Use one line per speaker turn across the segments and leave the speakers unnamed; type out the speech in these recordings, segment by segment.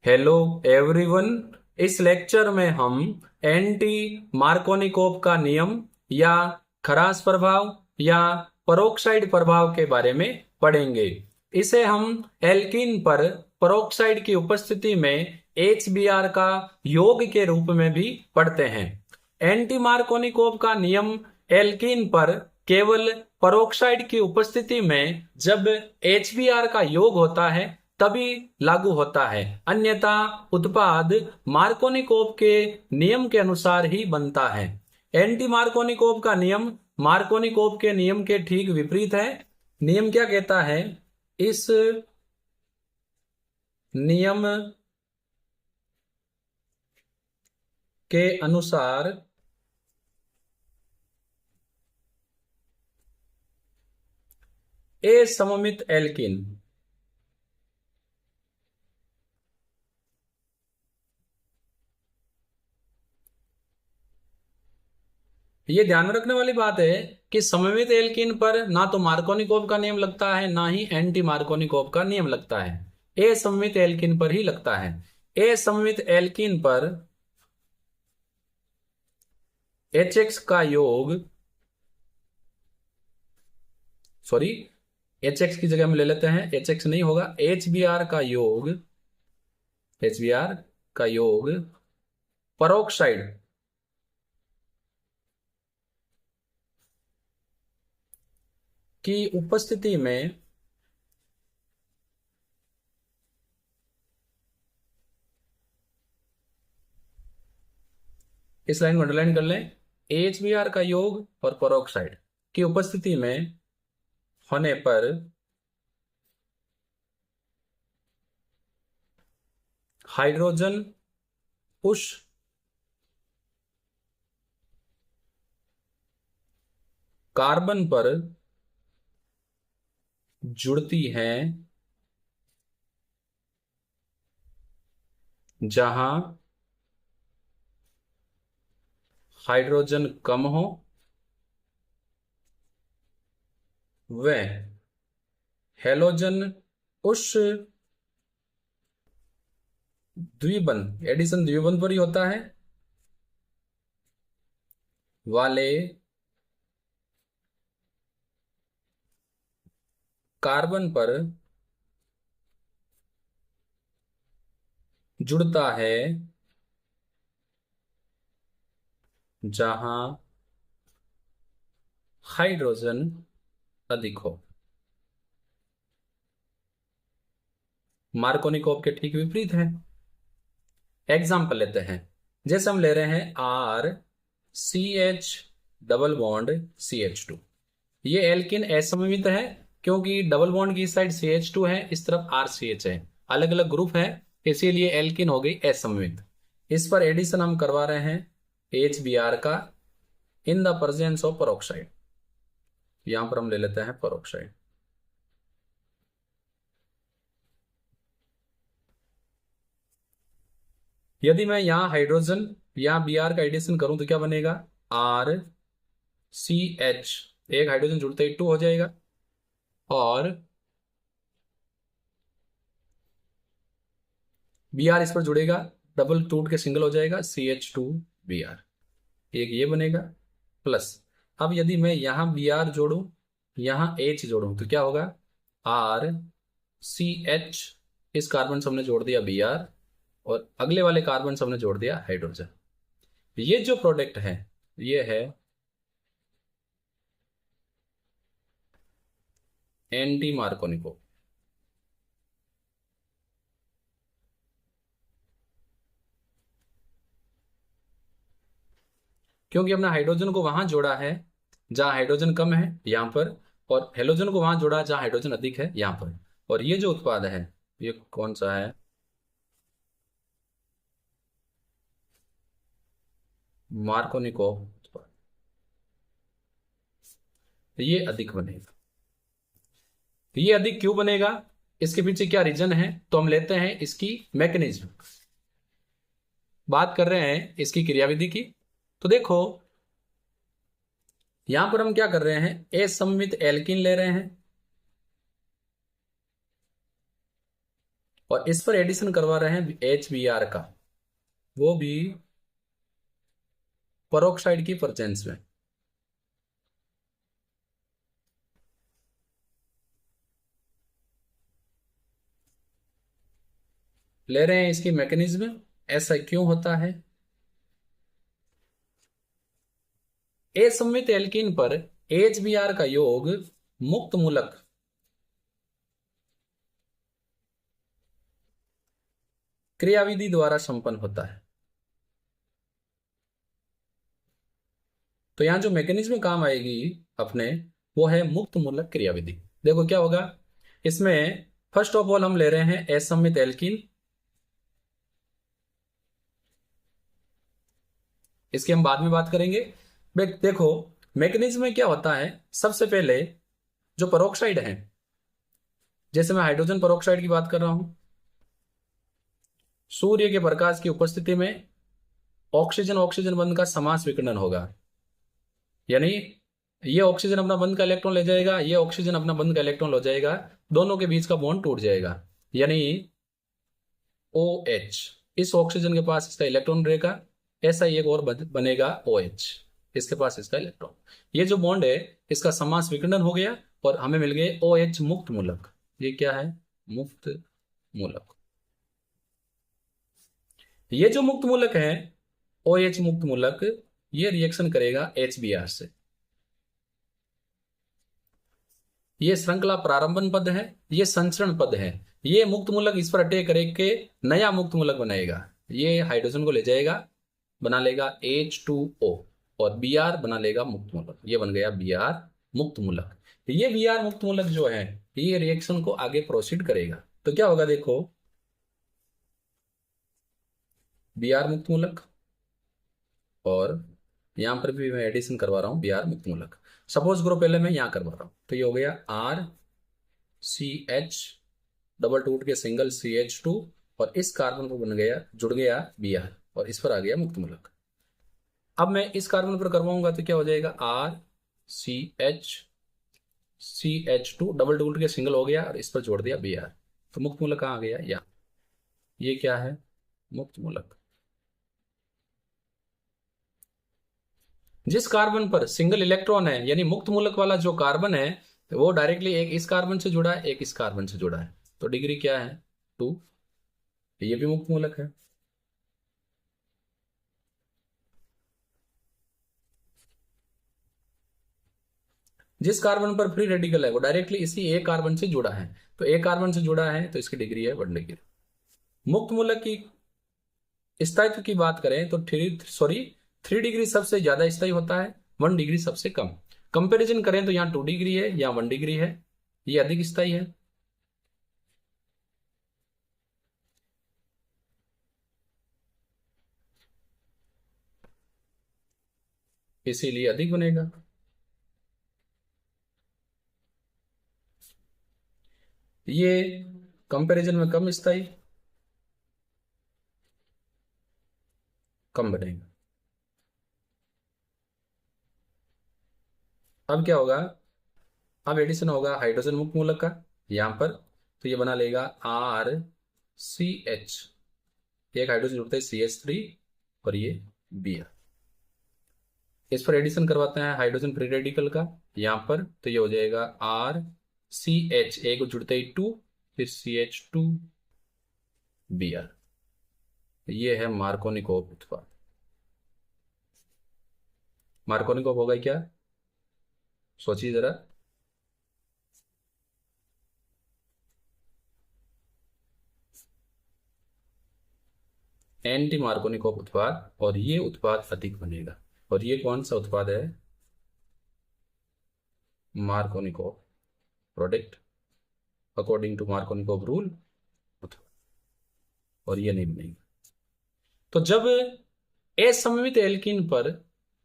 Hello everyone. इस lecture में हम एंटी मार्कोनिकोव का नियम या खरास प्रभाव या परोक्साइड प्रभाव के बारे में पढ़ेंगे। इसे हम एल्कीन पर परोक्साइड की उपस्थिति में HBr का योग के रूप में भी पढ़ते हैं। एंटी मार्कोनिकोव का नियम एल्कीन पर केवल परोक्साइड की उपस्थिति में जब HBr का योग होता है तभी लागू होता है, अन्यथा उत्पाद मार्कोनिकोव के नियम के अनुसार ही बनता है। एंटी मार्कोनिकोव का नियम मार्कोनिकोव के नियम के ठीक विपरीत है। नियम क्या कहता है? इस नियम के अनुसार असममित एल्कीन ये ध्यान में रखने वाली बात है कि सममित एल्कीन पर ना तो मार्कोनिकोव का नियम लगता है ना ही एंटी मार्कोनिकोव का नियम लगता है। असममित एल्कीन पर ही लगता है। असममित एल्कीन पर HX का योग, सॉरी, HX की जगह हम ले लेते हैं, HX नहीं होगा, HBr का योग, HBr का योग परोक्साइड की उपस्थिति में इस लाइन को अंडरलाइन कर लें। HBr का योग और परोक्साइड की उपस्थिति में होने पर हाइड्रोजन उस कार्बन पर जुड़ती हैं जहां हाइड्रोजन कम हो, वह हेलोजन उस द्विबंध, एडिशन द्विबंध पर ही होता है, वाले कार्बन पर जुड़ता है जहां हाइड्रोजन अधिक हो। मार्कोनिकोव के ठीक विपरीत है। एग्जाम्पल लेते हैं। जैसे हम ले रहे हैं RCH डबल बॉन्ड CH2। ये एल्किन असममित है क्योंकि डबल बॉन्ड की साइड CH2 है, इस तरफ RCH है, अलग अलग ग्रुप है, इसीलिए एल्किन हो गई असममित। इस पर एडिशन हम करवा रहे हैं HBr का in the presence of peroxide. यहां पर हम ले लेते हैं परोक्साइड। यदि मैं यहां हाइड्रोजन या Br का एडिशन करूं तो क्या बनेगा? RCH, एक हाइड्रोजन जुड़ते ही 2 हो जाएगा, और Br इस पर जुड़ेगा, डबल टूट के सिंगल हो जाएगा, CH2Br, एक ये बनेगा। प्लस अब यदि मैं यहां Br जोड़ूं, यहां H जोड़ूं तो क्या होगा? RCH, इस कार्बन से हमने जोड़ दिया Br और अगले वाले कार्बन से हमने जोड़ दिया हाइड्रोजन। ये जो प्रोडक्ट है ये है एंटी मार्कोनिकोव। क्योंकि हमने हाइड्रोजन को वहां जोड़ा है जहां हाइड्रोजन कम है, यहां पर, और हेलोजन को वहां जोड़ा जहां हाइड्रोजन अधिक है, यहां पर। और ये जो उत्पाद है ये कौन सा है? मार्कोनिकोव उत्पाद। ये अधिक बनेगा। ये अधिक क्यों बनेगा? इसके पीछे क्या रीजन है? तो हम लेते हैं इसकी मैकेनिज्म, बात कर रहे हैं इसकी क्रियाविधि की। तो देखो यहां पर हम क्या कर रहे हैं, असममित एल्कीन ले रहे हैं और इस पर एडिशन करवा रहे हैं HBr का, वो भी परोक्साइड की प्रेजेंस में। ले रहे हैं इसकी मैकेनिज्म, ऐसा क्यों होता है? असममित एल्कीन पर HBr का योग मुक्त मूलक क्रियाविधि द्वारा संपन्न होता है। तो यहां जो मैकेनिज्म काम आएगी अपने, वो है मुक्त मूलक क्रियाविधि। देखो क्या होगा इसमें, फर्स्ट ऑफ ऑल हम ले रहे हैं असममित एल्कीन, इसकी हम बाद में बात करेंगे। देखो मैकेनिज्म में क्या होता है, सबसे पहले जो परोक्साइड है, जैसे मैं हाइड्रोजन परोक्साइड की बात कर रहा हूं, सूर्य के प्रकाश की उपस्थिति में ऑक्सीजन ऑक्सीजन बंध का समास विकर्ण होगा, यानी ये ऑक्सीजन अपना बंध का इलेक्ट्रॉन ले जाएगा, ये ऑक्सीजन अपना बंध का इलेक्ट्रॉन ले जाएगा, दोनों के बीच का बॉन्ड टूट जाएगा, यानी OH, इस ऑक्सीजन के पास इसका इलेक्ट्रॉन रहेगा, ऐसा ही एक और बनेगा OH, इसके पास इसका इलेक्ट्रॉन। ये जो बॉन्ड है इसका समास विकर्ण हो गया और हमें मिल गए OH मुक्त मूलक। ये क्या है? मुक्त मूलक। ये जो मुक्त मूलक है OH मुक्त मूलक, ये रिएक्शन करेगा HBr से। ये श्रृंखला प्रारंभन पद है, ये संचरण पद है। ये मुक्त मूलक इस पर अटैक करके नया मुक्त मूलक बनाएगा, ये हाइड्रोजन को ले जाएगा, बना लेगा H2O और Br बना लेगा मुक्त मूलक, ये बन गया Br मुक्त मूलक। ये Br मुक्त मूलक जो है ये रिएक्शन को आगे प्रोसीड करेगा। तो क्या होगा देखो, Br मुक्त मूलक, और यहां पर भी मैं एडिशन करवा रहा हूं Br मुक्त मूलक। सपोज ग्रुप पहले मैं यहां करवा रहा हूं, तो ये हो गया RCH डबल टूट के सिंगल CH2 और इस कार्बन पर बन गया, जुड़ गया Br और इस पर आ गया मुक्त मूलक। अब मैं इस कार्बन पर करवाऊंगा तो क्या हो जाएगा, RCH CH2 डबल टूट के सिंगल हो गया और इस पर जोड़ दिया Br, तो मुक्त मूलक कहां आ गया? या ये क्या है? मुक्त मूलक। जिस कार्बन पर सिंगल इलेक्ट्रॉन है, यानी मुक्त मूलक वाला जो कार्बन है, तो वो डायरेक्टली एक इस कार्बन से जुड़ा है, एक इस कार्बन से जुड़ा है, तो डिग्री क्या है? 2। ये भी मुक्त मूलक है। जिस कार्बन पर फ्री रेडिकल है वो डायरेक्टली इसी एक कार्बन से जुड़ा है, तो एक कार्बन से जुड़ा है तो इसकी डिग्री है 1 डिग्री। मुक्त मूलक की स्थायित्व की बात करें तो 3 डिग्री सबसे ज्यादा स्थायी होता है, 1 डिग्री सबसे कम। कंपैरिजन करें तो यहाँ 2 डिग्री है, यहाँ 1 डिग्री है, ये अधिक स्थायी है। इसीलिए अधिक बनेगा। ये कंपैरिजन में कम स्थायी, कम बनेगा। अब क्या होगा, अब एडिशन होगा हाइड्रोजन मुक्त मूलक का यहां पर, तो ये बना लेगा RCH, एक हाइड्रोजन जुड़ता है CH3 और ये Br। इस पर एडिशन करवाते हैं हाइड्रोजन फ्री रेडिकल का यहां पर, तो ये हो जाएगा RCH, एक जुड़ते ही 2, फिर CH2 Br। ये है मार्कोनिकोव उत्पाद। मार्कोनिकोव होगा क्या? सोचिए जरा। एंटी मार्कोनिकोव उत्पाद, और ये उत्पाद अधिक बनेगा। और ये कौन सा उत्पाद है? Markovnikov product according to Markovnikov rule, और ये नहीं बनेगा। तो जब असममित एल्कीन पर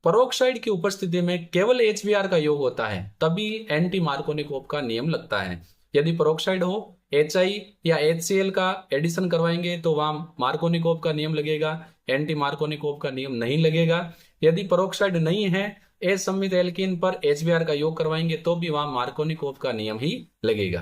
परोक्साइड की उपस्थिति में केवल HBr का योग होता है तभी एंटी मार्कोनिकोव का नियम लगता है। यदि परोक्साइड हो, HI या HCl का एडिशन करवाएंगे तो वहां मार्कोनिकोव का नियम लगेगा, एंटी मार्कोनिकोव का नियम नहीं लगेगा। यदि परोक्साइड नहीं है, असममित एल्कीन पर HBr का योग करवाएंगे तो भी वहां मार्कोनिकोव का नियम ही लगेगा।